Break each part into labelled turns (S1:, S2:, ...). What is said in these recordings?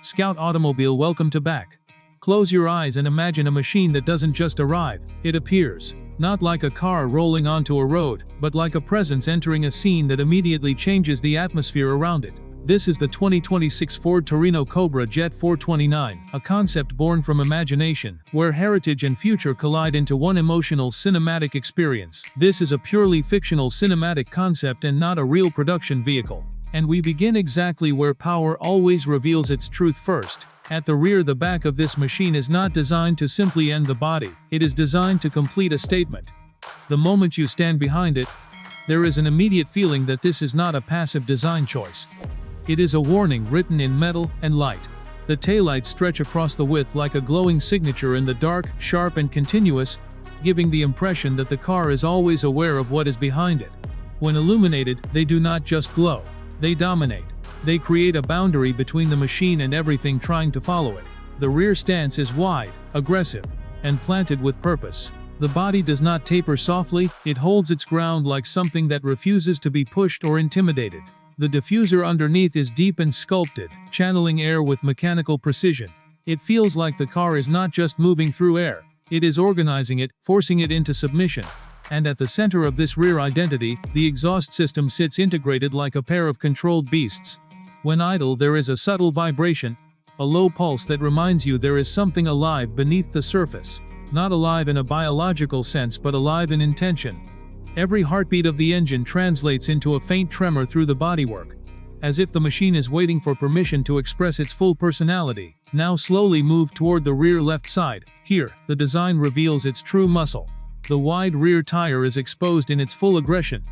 S1: Scout Automobile, welcome to back. Close your eyes and imagine a machine that doesn't just arrive, it appears. Not like a car rolling onto a road, but like a presence entering a scene that immediately changes the atmosphere around it. This is the 2026 Ford Torino Cobra Jet 429, a concept born from imagination, where heritage and future collide into one emotional cinematic experience. This is a purely fictional cinematic concept and not a real production vehicle. And we begin exactly where power always reveals its truth first. At the rear, the back of this machine is not designed to simply end the body, it is designed to complete a statement. The moment you stand behind it, there is an immediate feeling that this is not a passive design choice. It is a warning written in metal and light. The taillights stretch across the width like a glowing signature in the dark, sharp and continuous, giving the impression that the car is always aware of what is behind it. When illuminated, they do not just glow, they dominate. They create a boundary between the machine and everything trying to follow it. The rear stance is wide, aggressive, and planted with purpose. The body does not taper softly, it holds its ground like something that refuses to be pushed or intimidated. The diffuser underneath is deep and sculpted, channeling air with mechanical precision. It feels like the car is not just moving through air, it is organizing it, forcing it into submission. And at the center of this rear identity, the exhaust system sits integrated like a pair of controlled beasts. When idle, there is a subtle vibration, a low pulse that reminds you there is something alive beneath the surface. Not alive in a biological sense, but alive in intention. Every heartbeat of the engine translates into a faint tremor through the bodywork, as if the machine is waiting for permission to express its full personality. Now slowly move toward the rear left side. Here, the design reveals its true muscle. The wide rear tire is exposed in its full aggression,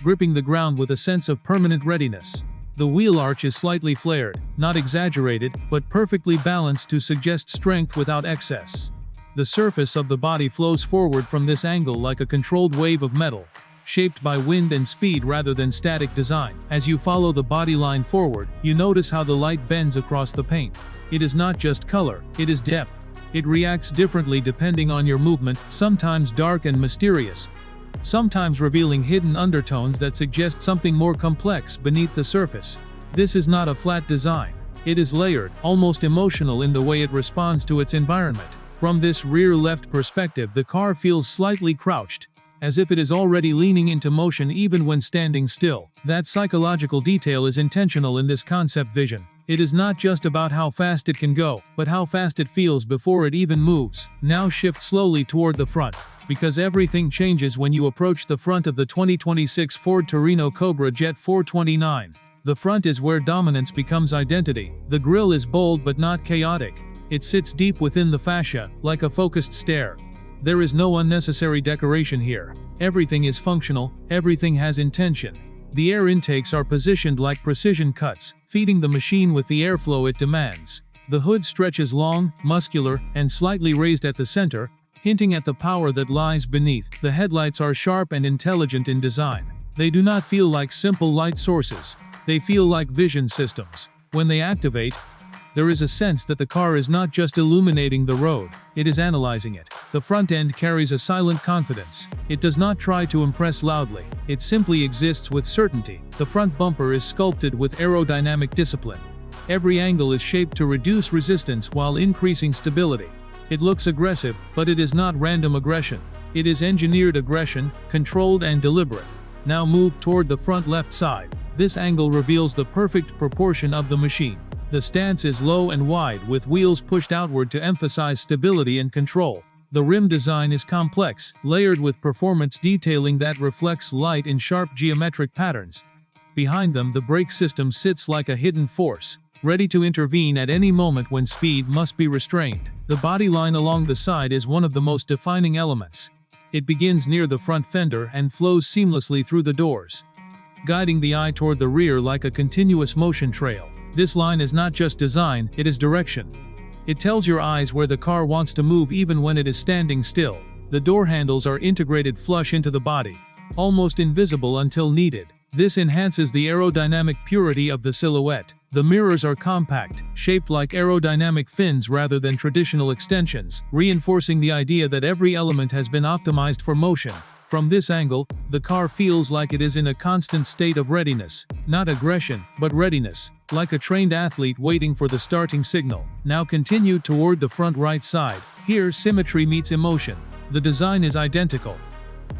S1: gripping the ground with a sense of permanent readiness. The wheel arch is slightly flared, not exaggerated, but perfectly balanced to suggest strength without excess. The surface of the body flows forward from this angle like a controlled wave of metal, shaped by wind and speed rather than static design. As you follow the body line forward, you notice how the light bends across the paint. It is not just color, it is depth. It reacts differently depending on your movement, sometimes dark and mysterious, sometimes revealing hidden undertones that suggest something more complex beneath the surface. This is not a flat design. It is layered, almost emotional in the way it responds to its environment. From this rear left perspective, the car feels slightly crouched, as if it is already leaning into motion even when standing still. That psychological detail is intentional in this concept vision. It is not just about how fast it can go, but how fast it feels before it even moves. Now shift slowly toward the front, because everything changes when you approach the front of the 2026 Ford Torino Cobra Jet 429. The front is where dominance becomes identity. The grille is bold but not chaotic. It sits deep within the fascia, like a focused stare. There is no unnecessary decoration here. Everything is functional, everything has intention. The air intakes are positioned like precision cuts, feeding the machine with the airflow it demands. The hood stretches long, muscular, and slightly raised at the center, hinting at the power that lies beneath. The headlights are sharp and intelligent in design. They do not feel like simple light sources. They feel like vision systems. When they activate, there is a sense that the car is not just illuminating the road, it is analyzing it. The front end carries a silent confidence. It does not try to impress loudly, it simply exists with certainty. The front bumper is sculpted with aerodynamic discipline. Every angle is shaped to reduce resistance while increasing stability. It looks aggressive, but it is not random aggression. It is engineered aggression, controlled and deliberate. Now move toward the front left side. This angle reveals the perfect proportion of the machine. The stance is low and wide, with wheels pushed outward to emphasize stability and control. The rim design is complex, layered with performance detailing that reflects light in sharp geometric patterns. Behind them, the brake system sits like a hidden force, ready to intervene at any moment when speed must be restrained. The body line along the side is one of the most defining elements. It begins near the front fender and flows seamlessly through the doors, guiding the eye toward the rear like a continuous motion trail. This line is not just design, it is direction. It tells your eyes where the car wants to move even when it is standing still. The door handles are integrated flush into the body, almost invisible until needed. This enhances the aerodynamic purity of the silhouette. The mirrors are compact, shaped like aerodynamic fins rather than traditional extensions, reinforcing the idea that every element has been optimized for motion. From this angle, the car feels like it is in a constant state of readiness. Not aggression, but readiness. Like a trained athlete waiting for the starting signal. Now continue toward the front right side. Here, symmetry meets emotion. The design is identical.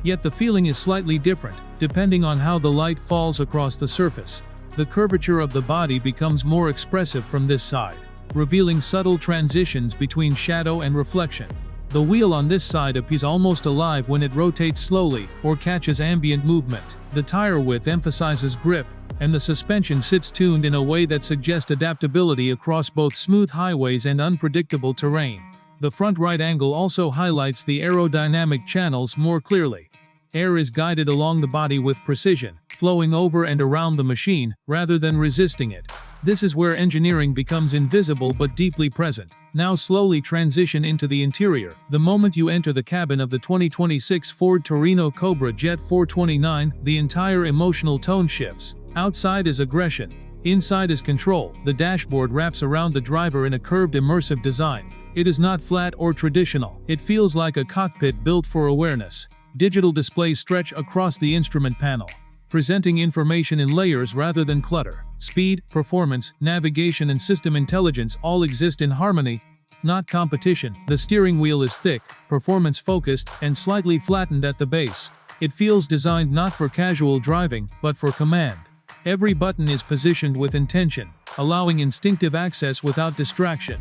S1: Yet the feeling is slightly different, depending on how the light falls across the surface. The curvature of the body becomes more expressive from this side, revealing subtle transitions between shadow and reflection. The wheel on this side appears almost alive when it rotates slowly or catches ambient movement. The tire width emphasizes grip, and the suspension sits tuned in a way that suggests adaptability across both smooth highways and unpredictable terrain. The front right angle also highlights the aerodynamic channels more clearly. Air is guided along the body with precision, flowing over and around the machine, rather than resisting it. This is where engineering becomes invisible but deeply present. Now slowly transition into the interior. The moment you enter the cabin of the 2026 Ford Torino Cobra Jet 429, the entire emotional tone shifts. Outside is aggression. Inside is control. The dashboard wraps around the driver in a curved immersive design. It is not flat or traditional. It feels like a cockpit built for awareness. Digital displays stretch across the instrument panel, presenting information in layers rather than clutter. Speed, performance, navigation and system intelligence all exist in harmony, not competition. The steering wheel is thick, performance-focused, and slightly flattened at the base. It feels designed not for casual driving, but for command. Every button is positioned with intention, allowing instinctive access without distraction.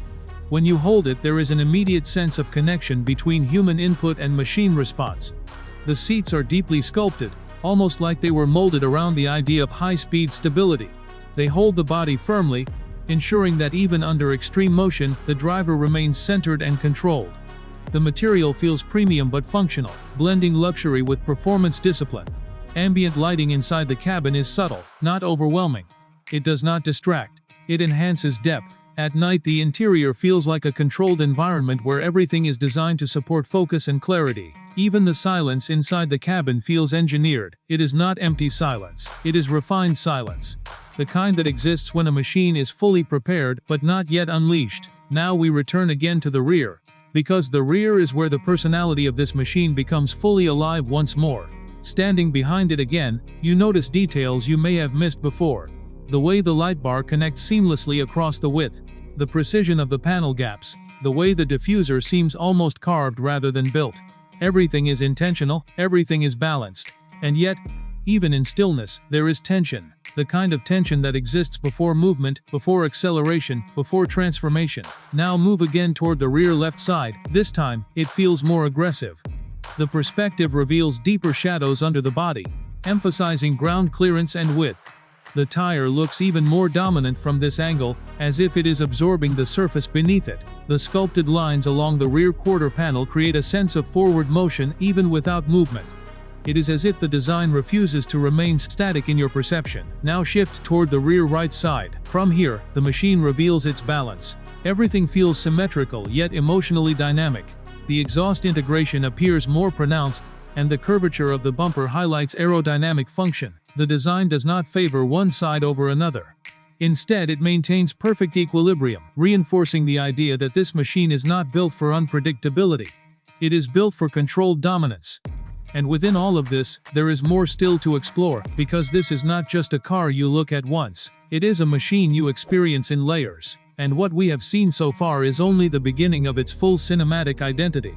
S1: When you hold it, there is an immediate sense of connection between human input and machine response. The seats are deeply sculpted, almost like they were molded around the idea of high-speed stability. They hold the body firmly, ensuring that even under extreme motion, the driver remains centered and controlled. The material feels premium but functional, blending luxury with performance discipline. Ambient lighting inside the cabin is subtle, not overwhelming. It does not distract. It enhances depth. At night, the interior feels like a controlled environment where everything is designed to support focus and clarity. Even the silence inside the cabin feels engineered. It is not empty silence. It is refined silence. The kind that exists when a machine is fully prepared but not yet unleashed. Now we return again to the rear, because the rear is where the personality of this machine becomes fully alive once more. Standing behind it again, you notice details you may have missed before. The way the light bar connects seamlessly across the width, the precision of the panel gaps, the way the diffuser seems almost carved rather than built. Everything is intentional, everything is balanced. And yet, even in stillness, there is tension. The kind of tension that exists before movement, before acceleration, before transformation. Now move again toward the rear left side. This time, it feels more aggressive. The perspective reveals deeper shadows under the body, emphasizing ground clearance and width. The tire looks even more dominant from this angle, as if it is absorbing the surface beneath it. The sculpted lines along the rear quarter panel create a sense of forward motion even without movement. It is as if the design refuses to remain static in your perception. Now shift toward the rear right side. From here, the machine reveals its balance. Everything feels symmetrical yet emotionally dynamic. The exhaust integration appears more pronounced, and the curvature of the bumper highlights aerodynamic function. The design does not favor one side over another. Instead, it maintains perfect equilibrium, reinforcing the idea that this machine is not built for unpredictability. It is built for controlled dominance. And within all of this, there is more still to explore, because this is not just a car you look at once. It is a machine you experience in layers. And what we have seen so far is only the beginning of its full cinematic identity.